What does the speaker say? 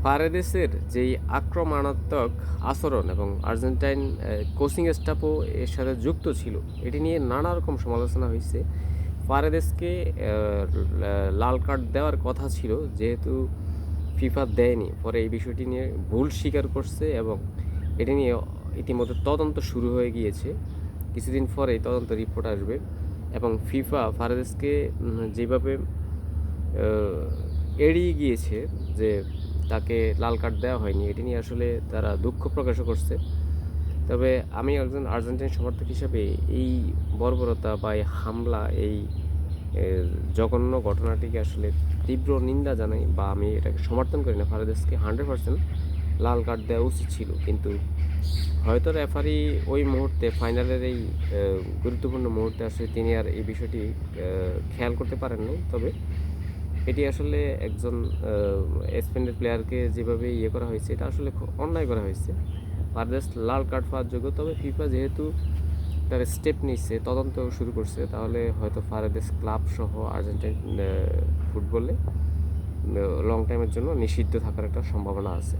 পারেদেসের যেই আক্রমণাত্মক আচরণ এবং আর্জেন্টাইন কোচিং স্টাফও এর সাথে যুক্ত ছিল, এটি নিয়ে নানা রকম সমালোচনা হয়েছে। পারেদেসকে লাল কার্ড দেওয়ার কথা ছিল, যেহেতু ফিফা দেয়নি। পরে এই বিষয়টি নিয়ে ভুল স্বীকার করছে এবং এটি নিয়ে ইতিমধ্যে তদন্ত শুরু হয়ে গিয়েছে। কিছুদিন পরেই তদন্ত রিপোর্ট আসবে এবং ফিফা পারেদেসকে যেভাবে এড়িয়ে গিয়েছে, যে তাকে লাল কার্ড দেওয়া হয়নি, এটি নিয়ে আসলে তারা দুঃখ প্রকাশও করছে। তবে আমি একজন আর্জেন্টাইন সমর্থক হিসাবে এই বর্বরতা বা এই হামলা, এই জঘন্য ঘটনাটিকে আসলে তীব্র নিন্দা জানাই, বা আমি এটাকে সমর্থন করি না। ফারেদেসকে 100% লাল কার্ড দেওয়া উচিত ছিল, কিন্তু হয়তো রেফারি ওই মুহূর্তে, ফাইনালের এই গুরুত্বপূর্ণ মুহূর্তে আসলে তিনি আর এই বিষয়টি খেয়াল করতে পারেননি। তবে এটি আসলে একজন স্পেনের প্লেয়ারকে যেভাবে করা হয়েছে, এটা আসলে অন্যায় করা হয়েছে। ফারদেস লাল কার্ড পাওয়ার যোগ্য। তবে ফিফা যেহেতু তার স্টেপ নিচ্ছে, তদন্ত শুরু করছে, তাহলে হয়তো ফারেদেস ক্লাব সহ আর্জেন্টাইন ফুটবলে লং টাইমের জন্য নিষিদ্ধ থাকার একটা সম্ভাবনা আছে।